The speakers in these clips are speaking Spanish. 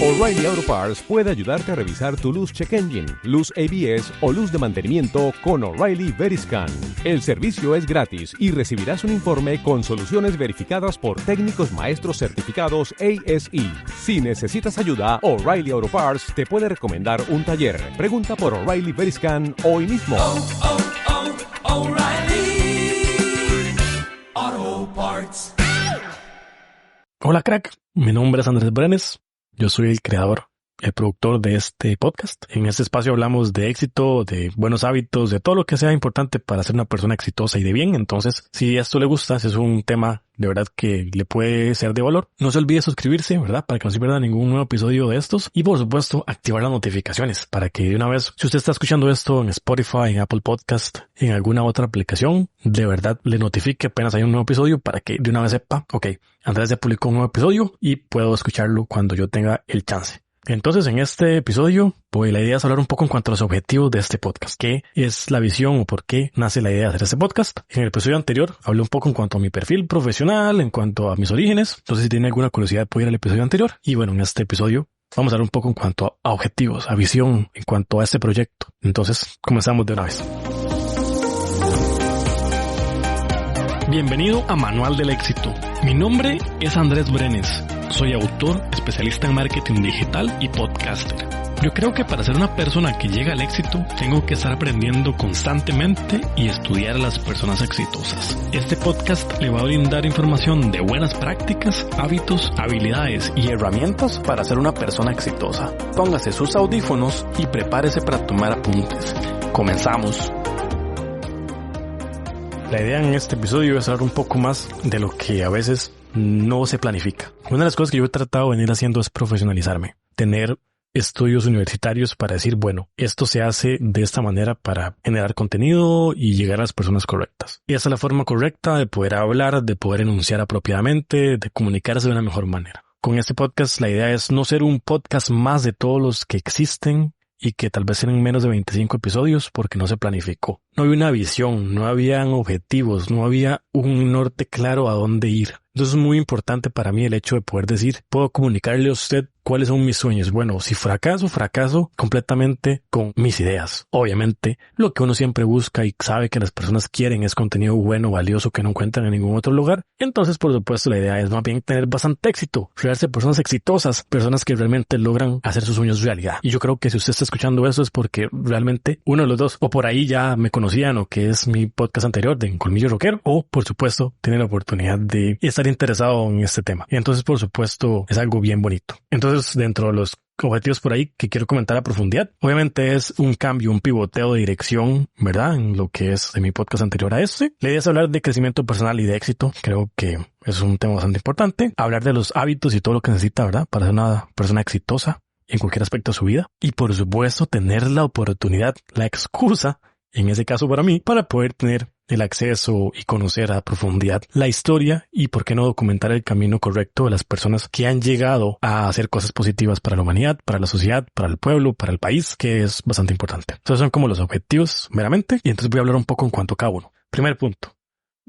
O'Reilly Auto Parts puede ayudarte a revisar tu luz check engine, luz ABS o luz de mantenimiento con O'Reilly Veriscan. El servicio es gratis y recibirás un informe con soluciones verificadas por técnicos maestros certificados ASE. Si necesitas ayuda, O'Reilly Auto Parts te puede recomendar un taller. Pregunta por O'Reilly Veriscan hoy mismo. O'Reilly Auto Parts. Hola crack, mi nombre es Andrés Brenes, yo soy el creador, el productor de este podcast. En este espacio hablamos de éxito, de buenos hábitos, de todo lo que sea importante para ser una persona exitosa y de bien. Entonces, si esto le gusta, si es un tema de verdad que le puede ser de valor, no se olvide suscribirse, ¿verdad? Para que no se pierda ningún nuevo episodio de estos. Y por supuesto, activar las notificaciones para que de una vez, si usted está escuchando esto en Spotify, en Apple Podcast, en alguna otra aplicación, de verdad le notifique apenas hay un nuevo episodio para que de una vez sepa, ok, Andrés ya publicó un nuevo episodio y puedo escucharlo cuando yo tenga el chance. Entonces, en este episodio, pues la idea es hablar un poco en cuanto a los objetivos de este podcast. ¿Qué es la visión o por qué nace la idea de hacer este podcast? En el episodio anterior hablé un poco en cuanto a mi perfil profesional, en cuanto a mis orígenes. Entonces, si tiene alguna curiosidad, puede ir al episodio anterior. Y bueno, en este episodio vamos a hablar un poco en cuanto a objetivos, a visión, en cuanto a este proyecto. Entonces, comenzamos de una vez. Bienvenido a Manual del Éxito. Mi nombre es Andrés Brenes. Soy autor, especialista en marketing digital y podcaster. Yo creo que para ser una persona que llega al éxito, tengo que estar aprendiendo constantemente y estudiar a las personas exitosas. Este podcast le va a brindar información de buenas prácticas, hábitos, habilidades y herramientas para ser una persona exitosa. Póngase sus audífonos y prepárese para tomar apuntes. Comenzamos. La idea en este episodio es hablar un poco más de lo que a veces no se planifica. Una de las cosas que yo he tratado de venir haciendo es profesionalizarme, tener estudios universitarios para decir, bueno, esto se hace de esta manera para generar contenido y llegar a las personas correctas. Y esa es la forma correcta de poder hablar, de poder enunciar apropiadamente, de comunicarse de una mejor manera. Con este podcast la idea es no ser un podcast más de todos los que existen y que tal vez tienen menos de 25 episodios porque no se planificó. No había una visión, no habían objetivos, no había un norte claro a dónde ir. Entonces es muy importante para mí el hecho de poder decir, puedo comunicarle a usted cuáles son mis sueños. Bueno, si fracaso completamente con mis ideas. Obviamente, lo que uno siempre busca y sabe que las personas quieren es contenido bueno, valioso, que no encuentran en ningún otro lugar. Entonces, por supuesto, la idea es más bien tener bastante éxito, rodearse de personas exitosas, personas que realmente logran hacer sus sueños realidad. Y yo creo que si usted está escuchando eso es porque realmente uno de los dos, o por ahí ya me conocían, o que es mi podcast anterior de Colmillo Rockero, o por supuesto, tiene la oportunidad de estar interesado en este tema. Y entonces, por supuesto, es algo bien bonito. Entonces, dentro de los objetivos por ahí que quiero comentar a profundidad, obviamente es un cambio, un pivoteo de dirección, ¿verdad? En lo que es de mi podcast anterior a este. La idea es hablar de crecimiento personal y de éxito. Creo que es un tema bastante importante. Hablar de los hábitos y todo lo que necesita, ¿verdad? Para ser una persona exitosa en cualquier aspecto de su vida. Y por supuesto, tener la oportunidad, la excusa, en ese caso para mí, para poder tener el acceso y conocer a profundidad la historia y por qué no documentar el camino correcto de las personas que han llegado a hacer cosas positivas para la humanidad, para la sociedad, para el pueblo, para el país, que es bastante importante. Esos son como los objetivos meramente y entonces voy a hablar un poco en cuanto a cada uno. Primer punto,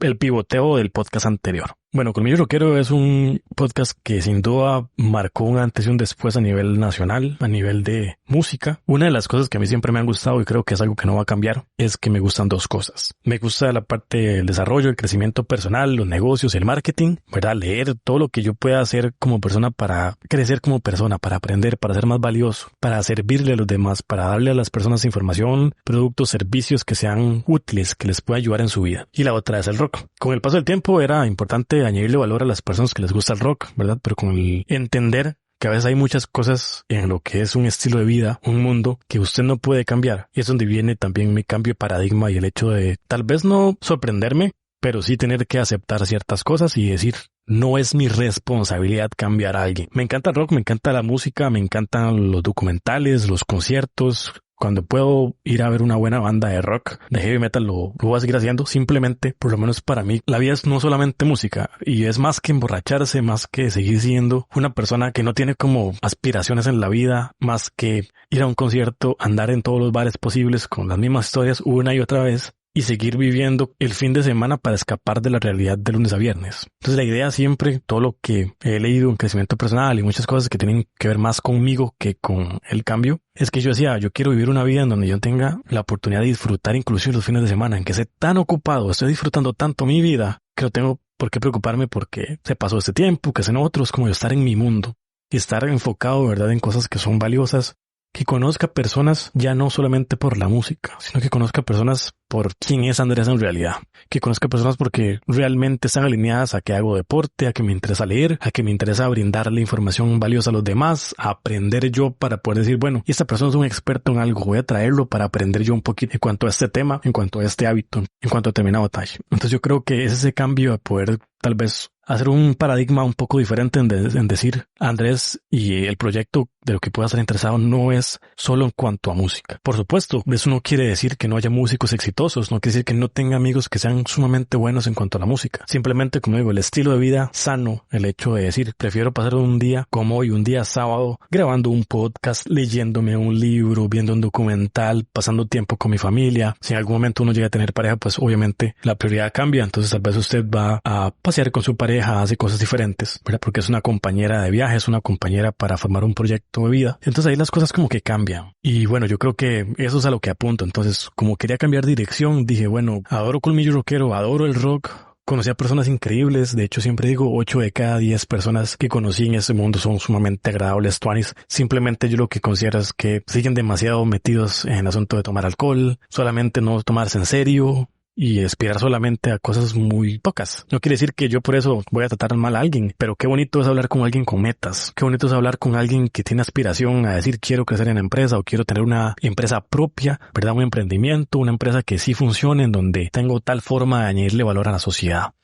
el pivoteo del podcast anterior. Bueno, Colmillo Rockero es un podcast que sin duda marcó un antes y un después a nivel nacional, a nivel de música. Una de las cosas que a mí siempre me han gustado y creo que es algo que no va a cambiar es que me gustan dos cosas. Me gusta la parte del desarrollo, el crecimiento personal, los negocios, el marketing, ¿verdad? Leer todo lo que yo pueda hacer como persona para crecer como persona, para aprender, para ser más valioso, para servirle a los demás, para darle a las personas información, productos, servicios que sean útiles, que les pueda ayudar en su vida. Y la otra es el rock. Con el paso del tiempo era importante añadirle valor a las personas que les gusta el rock, ¿verdad? Pero con el entender que a veces hay muchas cosas en lo que es un estilo de vida, un mundo que usted no puede cambiar. Y es donde viene también mi cambio de paradigma y el hecho de tal vez no sorprenderme, pero sí tener que aceptar ciertas cosas y decir, no es mi responsabilidad cambiar a alguien. Me encanta el rock, me encanta la música, me encantan los documentales, los conciertos. Cuando puedo ir a ver una buena banda de rock, de heavy metal, lo voy a seguir haciendo. Simplemente, por lo menos para mí, la vida es no solamente música y es más que emborracharse, más que seguir siendo una persona que no tiene como aspiraciones en la vida, más que ir a un concierto, andar en todos los bares posibles con las mismas historias una y otra vez y seguir viviendo el fin de semana para escapar de la realidad de lunes a viernes. Entonces la idea siempre, todo lo que he leído en crecimiento personal y muchas cosas que tienen que ver más conmigo que con el cambio, es que yo decía, yo quiero vivir una vida en donde yo tenga la oportunidad de disfrutar inclusive los fines de semana, en que esté tan ocupado, estoy disfrutando tanto mi vida, que no tengo por qué preocuparme porque se pasó este tiempo, que sean otros, como yo estar en mi mundo y estar enfocado, ¿verdad?, en cosas que son valiosas. Que conozca personas ya no solamente por la música, sino que conozca personas por quién es Andrés en realidad. Que conozca personas porque realmente están alineadas a que hago deporte, a que me interesa leer, a que me interesa brindarle información valiosa a los demás, a aprender yo para poder decir, bueno, esta persona es un experto en algo, voy a traerlo para aprender yo un poquito en cuanto a este tema, en cuanto a este hábito, en cuanto a determinado detalle. Entonces yo creo que es ese cambio a poder tal vez hacer un paradigma un poco diferente en decir, Andrés y el proyecto de lo que pueda estar interesado no es solo en cuanto a música. Por supuesto, eso no quiere decir que no haya músicos exitosos, no quiere decir que no tenga amigos que sean sumamente buenos en cuanto a la música. Simplemente, como digo, el estilo de vida sano, el hecho de decir, prefiero pasar un día como hoy, un día sábado, grabando un podcast, leyéndome un libro, viendo un documental, pasando tiempo con mi familia. Si en algún momento uno llega a tener pareja, pues obviamente la prioridad cambia, entonces tal vez usted va a pasear con su pareja, hace cosas diferentes, ¿verdad? Porque es una compañera de viaje, es una compañera para formar un proyecto de vida. Entonces ahí las cosas como que cambian. Y bueno, yo creo que eso es a lo que apunto. Entonces, como quería cambiar de dirección, dije, bueno, adoro Colmillo Rockero, adoro el rock. Conocí a personas increíbles. De hecho, siempre digo, 8 de cada 10 personas que conocí en ese mundo son sumamente agradables, tuanis. Simplemente yo lo que considero es que siguen demasiado metidos en el asunto de tomar alcohol, solamente no tomarse en serio y aspirar solamente a cosas muy pocas. No quiere decir que yo por eso voy a tratar mal a alguien, pero qué bonito es hablar con alguien con metas. Qué bonito es hablar con alguien que tiene aspiración a decir quiero crecer en la empresa o quiero tener una empresa propia, ¿verdad? Un emprendimiento, una empresa que sí funcione, en donde tengo tal forma de añadirle valor a la sociedad,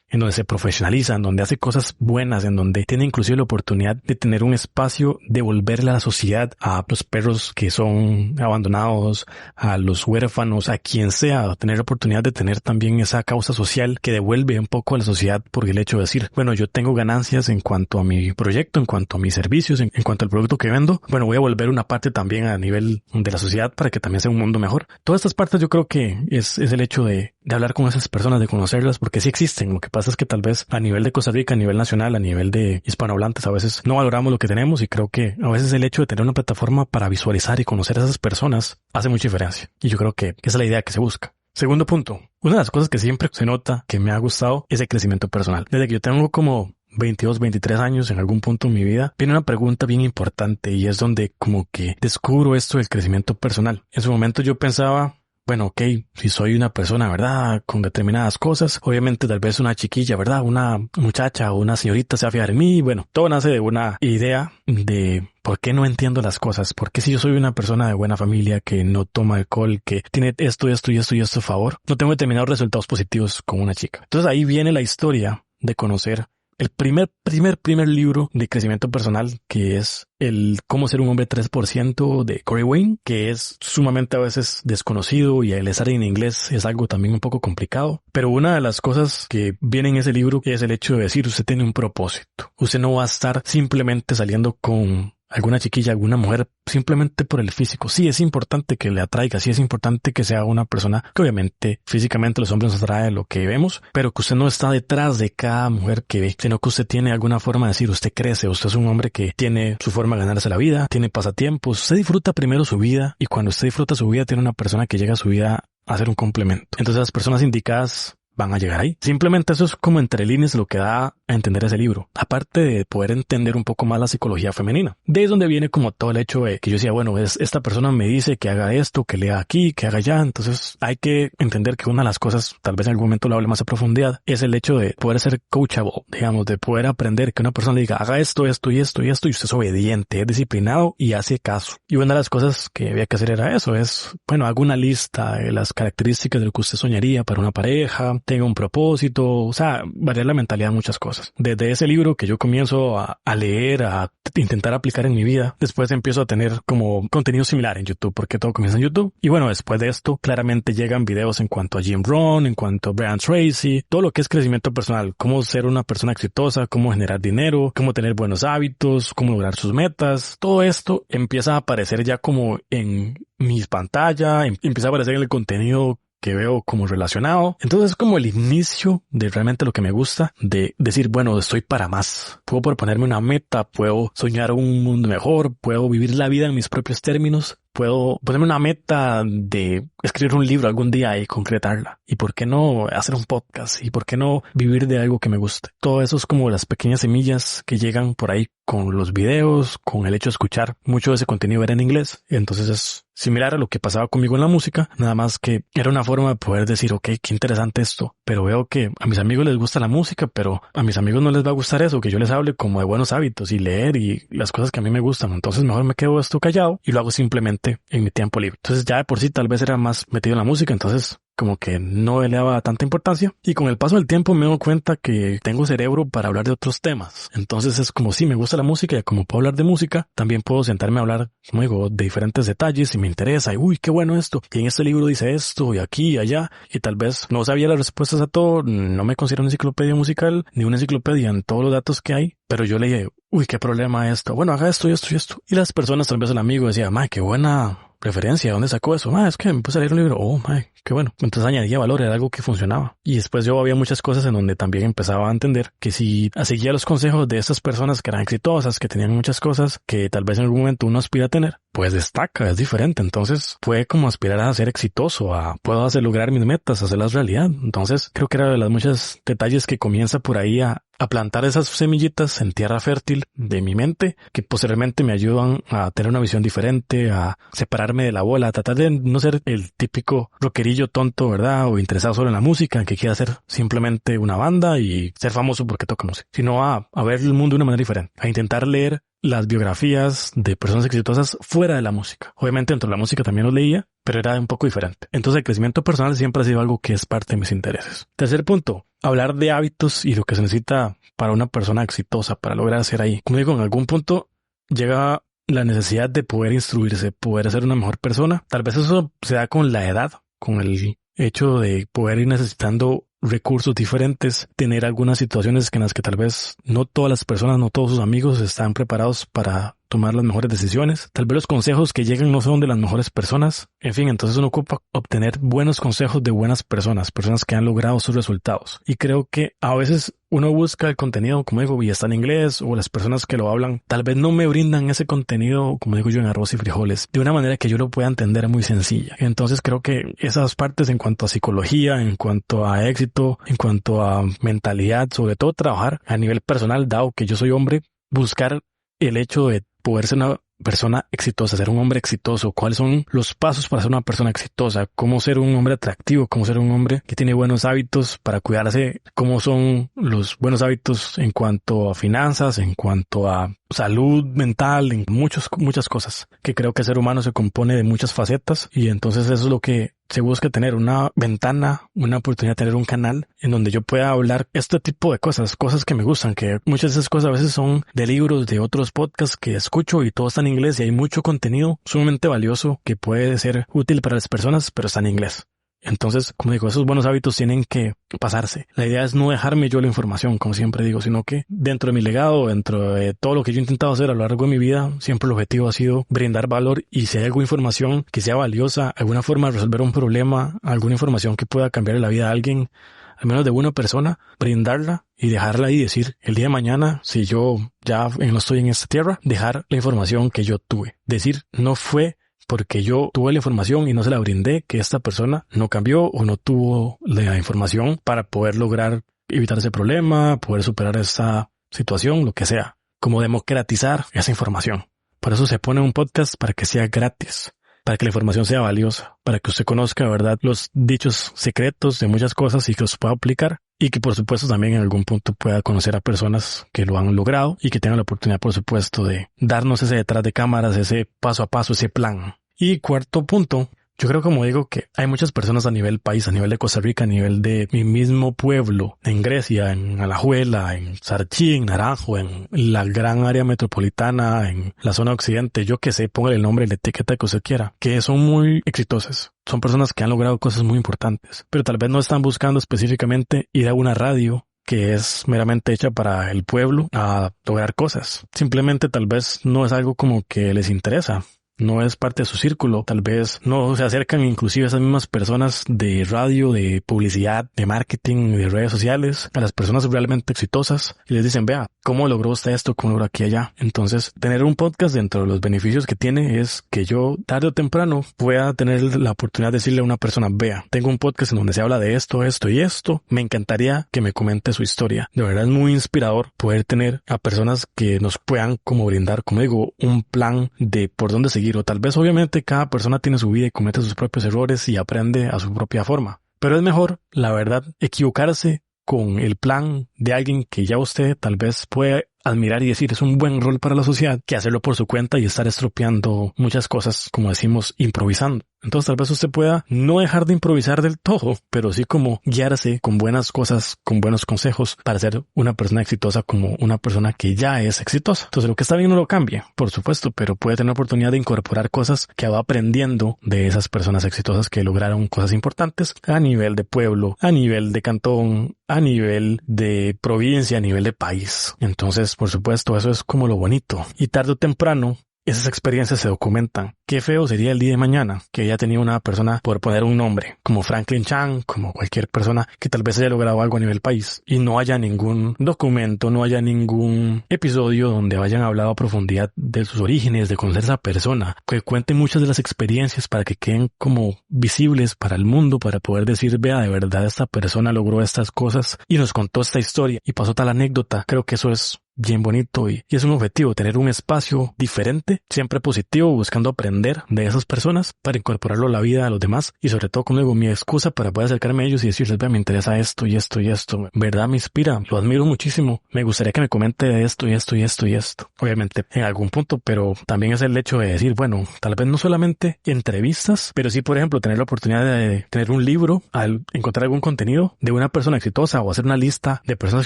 en donde se profesionaliza, en donde hace cosas buenas, en donde tiene inclusive la oportunidad de tener un espacio de devolverle a la sociedad, a los perros que son abandonados, a los huérfanos, a quien sea, tener la oportunidad de tener también esa causa social que devuelve un poco a la sociedad por el hecho de decir, bueno, yo tengo ganancias en cuanto a mi proyecto, en cuanto a mis servicios, en cuanto al producto que vendo, bueno, voy a volver una parte también a nivel de la sociedad para que también sea un mundo mejor. Todas estas partes yo creo que es el hecho de hablar con esas personas, de conocerlas, porque sí existen. Lo que pasa es que tal vez a nivel de Costa Rica, a nivel nacional, a nivel de hispanohablantes, a veces no valoramos lo que tenemos y creo que a veces el hecho de tener una plataforma para visualizar y conocer a esas personas hace mucha diferencia. Y yo creo que esa es la idea que se busca. Segundo punto. Una de las cosas que siempre se nota que me ha gustado es el crecimiento personal. Desde que yo tengo como 22, 23 años, en algún punto en mi vida, viene una pregunta bien importante y es donde como que descubro esto del crecimiento personal. En su momento yo pensaba, bueno, ok, si soy una persona, ¿verdad?, con determinadas cosas, obviamente tal vez una chiquilla, ¿verdad?, una muchacha o una señorita se va a fijar en mí. Bueno, todo nace de una idea de por qué no entiendo las cosas, por qué si yo soy una persona de buena familia que no toma alcohol, que tiene esto a favor, no tengo determinados resultados positivos con una chica. Entonces ahí viene la historia de conocer el primer libro de crecimiento personal, que es el Cómo ser un hombre 3% de Corey Wayne, que es sumamente a veces desconocido y el estar en inglés es algo también un poco complicado. Pero una de las cosas que viene en ese libro es el hecho de decir, usted tiene un propósito. Usted no va a estar simplemente saliendo con alguna chiquilla, alguna mujer, simplemente por el físico. Sí, es importante que le atraiga, sí es importante que sea una persona que obviamente físicamente los hombres nos atrae lo que vemos, pero que usted no está detrás de cada mujer que ve, sino que usted tiene alguna forma de decir, usted crece, usted es un hombre que tiene su forma de ganarse la vida, tiene pasatiempos, usted disfruta primero su vida y cuando usted disfruta su vida tiene una persona que llega a su vida a ser un complemento. Entonces las personas indicadas van a llegar ahí. Simplemente eso es como entre líneas lo que da a entender ese libro. Aparte de poder entender un poco más la psicología femenina. De ahí es donde viene como todo el hecho de que yo decía, bueno, esta persona me dice que haga esto, que lea aquí, que haga allá. Entonces hay que entender que una de las cosas, tal vez en algún momento lo hable más a profundidad, es el hecho de poder ser coachable, digamos, de poder aprender que una persona le diga, haga esto, esto y esto y esto, y usted es obediente, es disciplinado y hace caso. Y una de las cosas que había que hacer era eso, es, bueno, hago una lista de las características de lo que usted soñaría para una pareja, tenga un propósito, o sea, variar la mentalidad en muchas cosas. Desde ese libro que yo comienzo a leer, a intentar aplicar en mi vida, después empiezo a tener como contenido similar en YouTube, porque todo comienza en YouTube. Y bueno, después de esto, claramente llegan videos en cuanto a Jim Rohn, en cuanto a Brian Tracy, todo lo que es crecimiento personal, cómo ser una persona exitosa, cómo generar dinero, cómo tener buenos hábitos, cómo lograr sus metas. Todo esto empieza a aparecer ya como en mis pantallas, empieza a aparecer en el contenido que veo como relacionado. Entonces es como el inicio de realmente lo que me gusta, de decir, bueno, estoy para más. Puedo proponerme una meta, puedo soñar un mundo mejor, puedo vivir la vida en mis propios términos. Puedo ponerme una meta de escribir un libro algún día y concretarla. ¿Y por qué no hacer un podcast? ¿Y por qué no vivir de algo que me guste? Todo eso es como las pequeñas semillas que llegan por ahí con los videos, con el hecho de escuchar. Mucho de ese contenido era en inglés. Entonces es similar a lo que pasaba conmigo en la música, nada más que era una forma de poder decir, ok, qué interesante esto. Pero veo que a mis amigos les gusta la música, pero a mis amigos no les va a gustar eso, que yo les hable como de buenos hábitos y leer y las cosas que a mí me gustan. Entonces mejor me quedo esto callado y lo hago simplemente en mi tiempo libre. Entonces ya de por sí tal vez era más metido en la música, entonces como que no le daba tanta importancia. Y con el paso del tiempo me doy cuenta que tengo cerebro para hablar de otros temas. Entonces es como si me gusta la música y como puedo hablar de música, también puedo sentarme a hablar, como digo, de diferentes detalles si me interesa. Y uy, qué bueno esto. Y en este libro dice esto y aquí y allá. Y tal vez no sabía las respuestas a todo. No me considero una enciclopedia musical ni una enciclopedia en todos los datos que hay. Pero yo leí, uy, qué problema esto. Bueno, haga esto y esto y esto. Y las personas, tal vez el amigo decía, ma, qué buena referencia, ¿dónde sacó eso? Es que me puse a leer un libro. Oh, qué bueno. Entonces añadía valor, era algo que funcionaba. Y después yo había muchas cosas en donde también empezaba a entender que si seguía los consejos de esas personas que eran exitosas, que tenían muchas cosas que tal vez en algún momento uno aspira a tener, pues destaca, es diferente. Entonces puede como aspirar a ser exitoso, puedo hacer lograr mis metas, hacerlas realidad. Entonces creo que era de los muchos detalles que comienza por ahí a plantar esas semillitas en tierra fértil de mi mente que posteriormente me ayudan a tener una visión diferente, a separarme de la bola, a tratar de no ser el típico rockerillo tonto, ¿verdad? O interesado solo en la música, que quiera hacer simplemente una banda y ser famoso porque toca música, sino a ver el mundo de una manera diferente, a intentar leer las biografías de personas exitosas fuera de la música. Obviamente dentro de la música también los leía, pero era un poco diferente. Entonces el crecimiento personal siempre ha sido algo que es parte de mis intereses. Tercer punto, hablar de hábitos y lo que se necesita para una persona exitosa, para lograr ser ahí. Como digo, en algún punto llega la necesidad de poder instruirse, poder ser una mejor persona. Tal vez eso se da con la edad, con el hecho de poder ir necesitando recursos diferentes, tener algunas situaciones en las que tal vez no todas las personas, no todos sus amigos están preparados para tomar las mejores decisiones. Tal vez los consejos que llegan no son de las mejores personas. En fin, entonces uno ocupa obtener buenos consejos de buenas personas, personas que han logrado sus resultados. Y creo que a veces uno busca el contenido, como digo, y está en inglés, o las personas que lo hablan, tal vez no me brindan ese contenido, como digo yo, en arroz y frijoles, de una manera que yo lo pueda entender muy sencilla. Entonces creo que esas partes en cuanto a psicología, en cuanto a éxito, en cuanto a mentalidad, sobre todo trabajar a nivel personal, dado que yo soy hombre, buscar el hecho de poder ser una persona exitosa, ser un hombre exitoso, cuáles son los pasos para ser una persona exitosa, cómo ser un hombre atractivo, cómo ser un hombre que tiene buenos hábitos para cuidarse, cómo son los buenos hábitos en cuanto a finanzas, en cuanto a salud mental, en muchas cosas, que creo que el ser humano se compone de muchas facetas y entonces eso es lo que se busca, tener una ventana, una oportunidad de tener un canal en donde yo pueda hablar este tipo de cosas que me gustan, que muchas de esas cosas a veces son de libros, de otros podcasts que escucho y todo está en inglés y hay mucho contenido sumamente valioso que puede ser útil para las personas, pero está en inglés. Entonces, como digo, esos buenos hábitos tienen que pasarse. La idea es no dejarme yo la información, como siempre digo, sino que dentro de mi legado, dentro de todo lo que yo he intentado hacer a lo largo de mi vida, siempre el objetivo ha sido brindar valor y si hay alguna información que sea valiosa, alguna forma de resolver un problema, alguna información que pueda cambiar la vida de alguien, al menos de una persona, brindarla y dejarla ahí y decir, el día de mañana, si yo ya no estoy en esta tierra, dejar la información que yo tuve. Decir, no fue porque yo tuve la información y no se la brindé, que esta persona no cambió o no tuvo la información para poder lograr evitar ese problema, poder superar esa situación, lo que sea. Como democratizar esa información. Por eso se pone un podcast para que sea gratis, para que la información sea valiosa, para que usted conozca, ¿verdad?, los dichos secretos de muchas cosas y que los pueda aplicar. Y que por supuesto también en algún punto pueda conocer a personas que lo han logrado y que tengan la oportunidad por supuesto de darnos ese detrás de cámaras, ese paso a paso, ese plan. Y cuarto punto, yo creo, como digo, que hay muchas personas a nivel país, a nivel de Costa Rica, a nivel de mi mismo pueblo, en Grecia, en Alajuela, en Sarchí, en Naranjo, en la gran área metropolitana, en la zona occidente, yo que sé, póngale el nombre y la etiqueta que usted quiera, que son muy exitosas. Son personas que han logrado cosas muy importantes, pero tal vez no están buscando específicamente ir a una radio que es meramente hecha para el pueblo a lograr cosas. Simplemente tal vez no es algo como que les interesa. no es parte de su círculo, tal vez no se acercan inclusive a esas mismas personas de radio, de publicidad, de marketing, de redes sociales, a las personas realmente exitosas y les dicen, vea, ¿cómo logró usted esto? ¿Cómo logró aquí y allá? Entonces, tener un podcast dentro de los beneficios que tiene es que yo tarde o temprano pueda tener la oportunidad de decirle a una persona, vea, tengo un podcast en donde se habla de esto, esto y esto, me encantaría que me comente su historia. De verdad es muy inspirador poder tener a personas que nos puedan como brindar, como digo, un plan de por dónde seguir, o tal vez obviamente cada persona tiene su vida y comete sus propios errores y aprende a su propia forma. Pero es mejor, la verdad, equivocarse con el plan de alguien que ya usted tal vez puede admirar y decir es un buen rol para la sociedad, que hacerlo por su cuenta y estar estropeando muchas cosas, como decimos, improvisando. Entonces tal vez usted pueda no dejar de improvisar del todo, pero sí como guiarse con buenas cosas, con buenos consejos para ser una persona exitosa como una persona que ya es exitosa. Entonces lo que está bien no lo cambie, por supuesto, pero puede tener la oportunidad de incorporar cosas que va aprendiendo de esas personas exitosas que lograron cosas importantes a nivel de pueblo, a nivel de cantón, a nivel de provincia, a nivel de país. Entonces, por supuesto, eso es como lo bonito. Y tarde o temprano, esas experiencias se documentan. Qué feo sería el día de mañana que haya tenido una persona, por poner un nombre, como Franklin Chan, como cualquier persona que tal vez haya logrado algo a nivel país y no haya ningún documento, no haya ningún episodio donde hayan hablado a profundidad de sus orígenes, de conocer a esa persona, que cuenten muchas de las experiencias para que queden como visibles para el mundo, para poder decir, vea, de verdad esta persona logró estas cosas y nos contó esta historia y pasó tal anécdota. Creo que eso es bien bonito y es un objetivo, tener un espacio diferente, siempre positivo, buscando aprender de esas personas para incorporarlo a la vida de los demás y sobre todo, como digo, mi excusa para poder acercarme a ellos y decirles, vea, me interesa esto y esto y esto, verdad me inspira, lo admiro muchísimo, me gustaría que me comente de esto y esto y esto y esto, obviamente en algún punto, pero también es el hecho de decir, bueno, tal vez no solamente entrevistas, pero sí, por ejemplo, tener la oportunidad de tener un libro, al encontrar algún contenido de una persona exitosa o hacer una lista de personas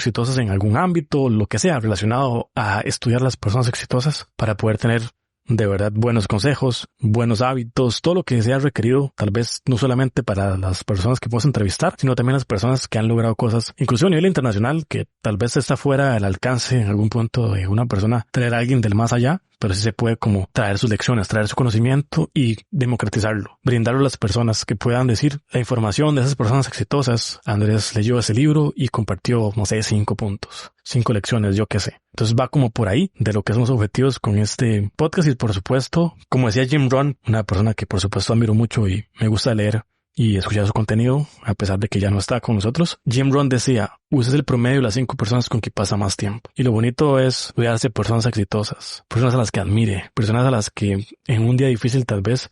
exitosas en algún ámbito, lo que sea, relacionado a estudiar las personas exitosas para poder tener de verdad buenos consejos, buenos hábitos, todo lo que sea requerido, tal vez no solamente para las personas que puedes entrevistar, sino también las personas que han logrado cosas, incluso a nivel internacional, que tal vez está fuera del alcance en algún punto de una persona, traer a alguien del más allá, pero sí se puede como traer sus lecciones, traer su conocimiento y democratizarlo, brindarlo a las personas que puedan decir la información de esas personas exitosas. Andrés leyó ese libro y compartió, no sé, 5 puntos, 5 lecciones, yo qué sé. Entonces va como por ahí de lo que son los objetivos con este podcast y por supuesto, como decía Jim Rohn, una persona que por supuesto admiro mucho y me gusta leer y escuchar su contenido, a pesar de que ya no está con nosotros. Jim Rohn decía, uses el promedio de las 5 personas con que pasa más tiempo. Y lo bonito es rodearse de personas exitosas, personas a las que admire, personas a las que en un día difícil tal vez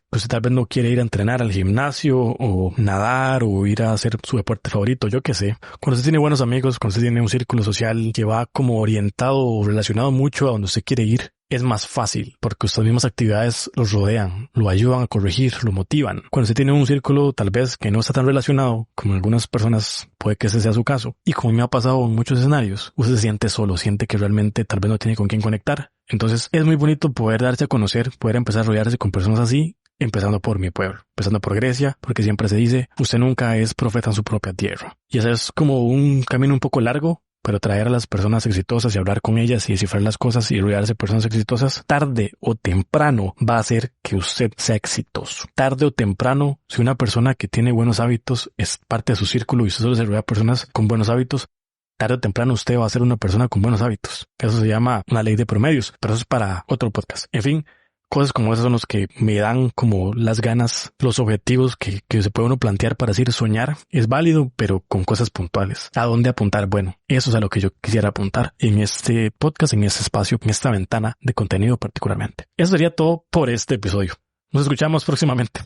no quiere ir a entrenar al gimnasio o nadar o ir a hacer su deporte favorito, yo qué sé. Cuando usted tiene buenos amigos, cuando usted tiene un círculo social que va como orientado o relacionado mucho a donde usted quiere ir, es más fácil porque estas mismas actividades los rodean, lo ayudan a corregir, lo motivan. Cuando usted tiene un círculo tal vez que no está tan relacionado, como algunas personas puede que ese sea su caso, y como me ha pasado en muchos escenarios, usted se siente solo, siente que realmente tal vez no tiene con quién conectar. Entonces es muy bonito poder darse a conocer, poder empezar a rodearse con personas así, empezando por mi pueblo, empezando por Grecia, porque siempre se dice, usted nunca es profeta en su propia tierra. Y ese es como un camino un poco largo, pero traer a las personas exitosas y hablar con ellas y descifrar las cosas y rodearse de personas exitosas, tarde o temprano va a hacer que usted sea exitoso. Tarde o temprano, si una persona que tiene buenos hábitos es parte de su círculo y usted solo se rodea de personas con buenos hábitos, tarde o temprano usted va a ser una persona con buenos hábitos. Eso se llama una ley de promedios, pero eso es para otro podcast. En fin, cosas como esas son los que me dan como las ganas, los objetivos que se puede uno plantear para decir soñar. Es válido, pero con cosas puntuales. ¿A dónde apuntar? Bueno, eso es a lo que yo quisiera apuntar en este podcast, en este espacio, en esta ventana de contenido particularmente. Eso sería todo por este episodio. Nos escuchamos próximamente.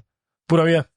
Pura vida.